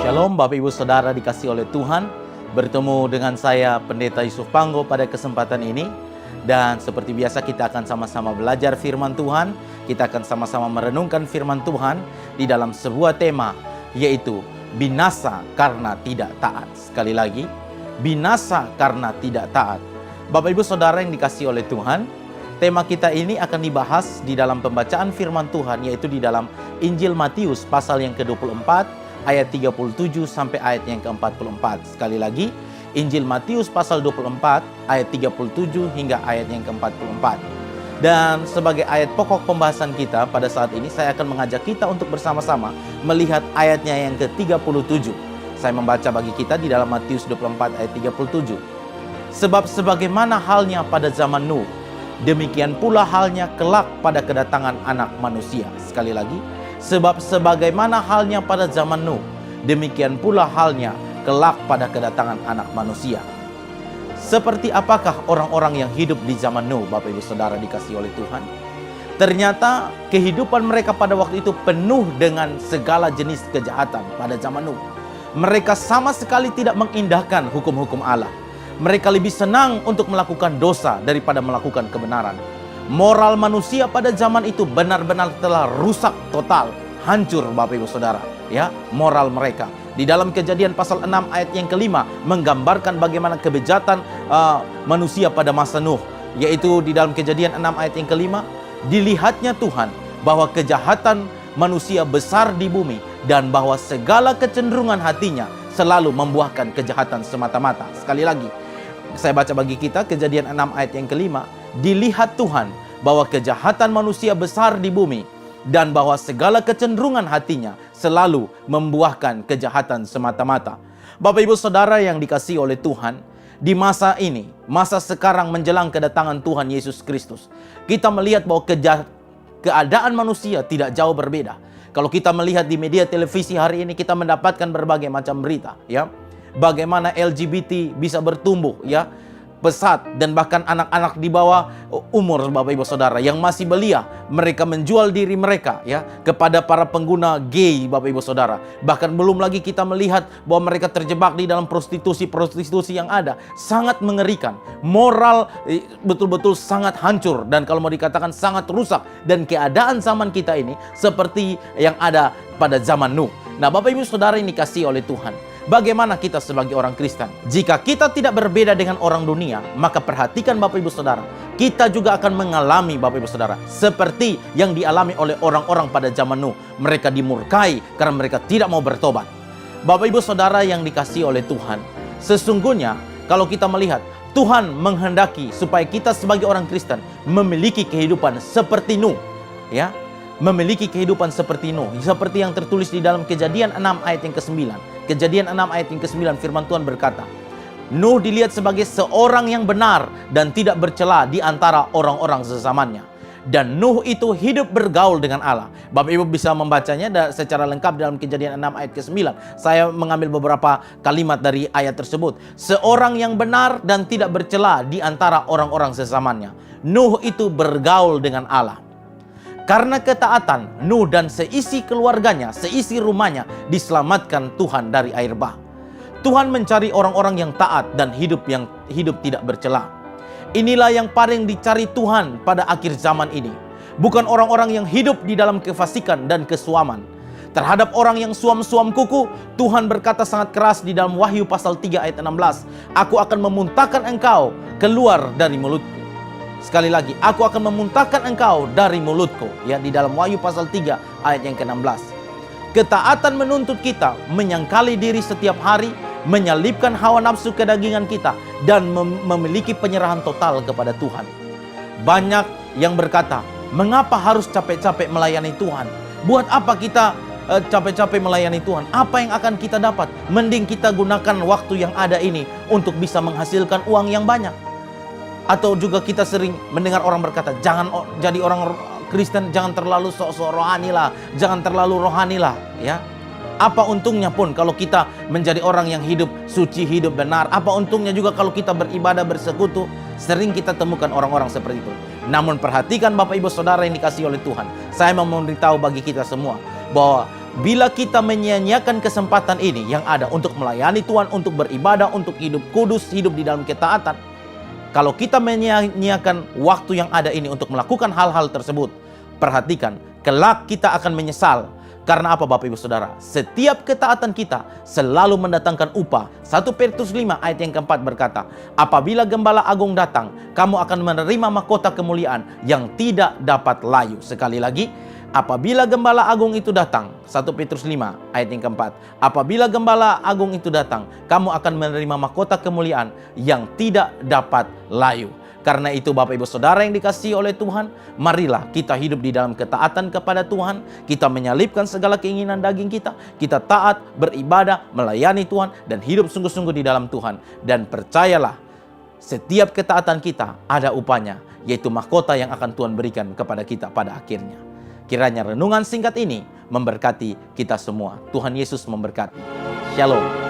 Shalom Bapak Ibu Saudara dikasihi oleh Tuhan. Bertemu dengan saya Pendeta Yusuf Panggo pada kesempatan ini. Dan seperti biasa kita akan sama-sama belajar firman Tuhan. Kita akan sama-sama merenungkan firman Tuhan di dalam sebuah tema, yaitu binasa karena tidak taat. Sekali lagi, binasa karena tidak taat. Bapak Ibu Saudara yang dikasihi oleh Tuhan, tema kita ini akan dibahas di dalam pembacaan firman Tuhan, yaitu di dalam Injil Matius pasal yang ke-24 ayat 37 sampai ayat yang ke-44. Sekali lagi, Injil Matius pasal 24 ayat 37 hingga ayat yang ke-44. Dan sebagai ayat pokok pembahasan kita pada saat ini, saya akan mengajak kita untuk bersama-sama melihat ayatnya yang ke-37. Saya membaca bagi kita di dalam Matius 24 ayat 37. Sebab sebagaimana halnya pada zaman Nuh, demikian pula halnya kelak pada kedatangan Anak Manusia. Sekali lagi, sebab sebagaimana halnya pada zaman Nuh, demikian pula halnya kelak pada kedatangan Anak Manusia. Seperti apakah orang-orang yang hidup di zaman Nuh, Bapak Ibu Saudara dikasihi oleh Tuhan? Ternyata kehidupan mereka pada waktu itu penuh dengan segala jenis kejahatan pada zaman Nuh. Mereka sama sekali tidak mengindahkan hukum-hukum Allah. Mereka lebih senang untuk melakukan dosa daripada melakukan kebenaran. Moral manusia pada zaman itu benar-benar telah rusak total, hancur Bapak Ibu Saudara. Ya, moral mereka. Di dalam Kejadian pasal 6 ayat yang kelima menggambarkan bagaimana kebejatan manusia pada masa Nuh. Yaitu di dalam Kejadian 6 ayat yang kelima, dilihatnya Tuhan bahwa kejahatan manusia besar di bumi dan bahwa segala kecenderungan hatinya selalu membuahkan kejahatan semata-mata. Sekali lagi, saya baca bagi kita Kejadian 6 ayat yang kelima. Dilihat Tuhan bahwa kejahatan manusia besar di bumi dan bahwa segala kecenderungan hatinya selalu membuahkan kejahatan semata-mata. Bapak Ibu Saudara yang dikasihi oleh Tuhan, di masa ini, masa sekarang menjelang kedatangan Tuhan Yesus Kristus, kita melihat bahwa keadaan manusia tidak jauh berbeda. Kalau kita melihat di media televisi hari ini, kita mendapatkan berbagai macam berita, ya. Bagaimana LGBT bisa bertumbuh, ya, pesat, dan bahkan anak-anak di bawah umur Bapak Ibu Saudara yang masih belia, mereka menjual diri mereka, ya, kepada para pengguna gay Bapak Ibu Saudara. Bahkan belum lagi kita melihat bahwa mereka terjebak di dalam prostitusi yang ada. Sangat mengerikan. Moral betul-betul sangat hancur, dan kalau mau dikatakan sangat rusak. Dan keadaan zaman kita ini seperti yang ada pada zaman Nuh. Nah, Bapak Ibu Saudara yang dikasihi oleh Tuhan, bagaimana kita sebagai orang Kristen? Jika kita tidak berbeda dengan orang dunia, maka perhatikan Bapak Ibu Saudara, kita juga akan mengalami Bapak Ibu Saudara seperti yang dialami oleh orang-orang pada zaman Nuh. Mereka dimurkai karena mereka tidak mau bertobat. Bapak Ibu Saudara yang dikasihi oleh Tuhan, sesungguhnya kalau kita melihat, Tuhan menghendaki supaya kita sebagai orang Kristen memiliki kehidupan seperti Nuh, ya. Memiliki kehidupan seperti Nuh, seperti yang tertulis di dalam Kejadian 6 ayat yang ke-9. Kejadian 6 ayat yang ke-9, firman Tuhan berkata, Nuh dilihat sebagai seorang yang benar dan tidak bercela di antara orang-orang sezamannya. Dan Nuh itu hidup bergaul dengan Allah. Bapak Ibu bisa membacanya secara lengkap dalam Kejadian 6 ayat ke-9. Saya mengambil beberapa kalimat dari ayat tersebut. Seorang yang benar dan tidak bercela di antara orang-orang sezamannya. Nuh itu bergaul dengan Allah. Karena ketaatan, Nuh dan seisi keluarganya, seisi rumahnya diselamatkan Tuhan dari air bah. Tuhan mencari orang-orang yang taat dan hidup tidak bercela. Inilah yang paling dicari Tuhan pada akhir zaman ini. Bukan orang-orang yang hidup di dalam kefasikan dan kesuaman. Terhadap orang yang suam-suam kuku, Tuhan berkata sangat keras di dalam Wahyu pasal 3 ayat 16. Aku akan memuntahkan engkau keluar dari mulutku. Sekali lagi, aku akan memuntahkan engkau dari mulutku. Ya, di dalam Wahyu pasal 3 ayat yang ke-16. Ketaatan menuntut kita menyangkali diri setiap hari, menyalibkan hawa nafsu kedagingan kita, dan memiliki penyerahan total kepada Tuhan. Banyak yang berkata, mengapa harus capek-capek melayani Tuhan? Buat apa kita capek-capek melayani Tuhan? Apa yang akan kita dapat? Mending kita gunakan waktu yang ada ini untuk bisa menghasilkan uang yang banyak. Atau juga kita sering mendengar orang berkata, jangan jadi orang Kristen, jangan terlalu sok-sok rohani lah, jangan terlalu rohani lah, ya. Apa untungnya pun kalau kita menjadi orang yang hidup suci, hidup benar? Apa untungnya juga kalau kita beribadah, bersekutu? Sering kita temukan orang-orang seperti itu. Namun perhatikan Bapak Ibu Saudara yang dikasihi oleh Tuhan, saya mau memberitahu bagi kita semua bahwa bila kita menyia-nyiakan kesempatan ini yang ada untuk melayani Tuhan, untuk beribadah, untuk hidup kudus, hidup di dalam ketaatan. Kalau kita menyia-nyiakan waktu yang ada ini untuk melakukan hal-hal tersebut, perhatikan, kelak kita akan menyesal. Karena apa Bapak Ibu Saudara? Setiap ketaatan kita selalu mendatangkan upah. 1 Petrus 5 ayat yang keempat berkata, apabila Gembala Agung datang, kamu akan menerima mahkota kemuliaan yang tidak dapat layu. Sekali lagi, apabila Gembala Agung itu datang, 1 Petrus 5 ayat yang keempat, apabila Gembala Agung itu datang, kamu akan menerima mahkota kemuliaan yang tidak dapat layu. Karena itu Bapak Ibu Saudara yang dikasihi oleh Tuhan, marilah kita hidup di dalam ketaatan kepada Tuhan, kita menyalipkan segala keinginan daging kita taat, beribadah, melayani Tuhan, dan hidup sungguh-sungguh di dalam Tuhan. Dan percayalah, setiap ketaatan kita ada upahnya, yaitu mahkota yang akan Tuhan berikan kepada kita pada akhirnya. Kiranya renungan singkat ini memberkati kita semua. Tuhan Yesus memberkati. Shalom.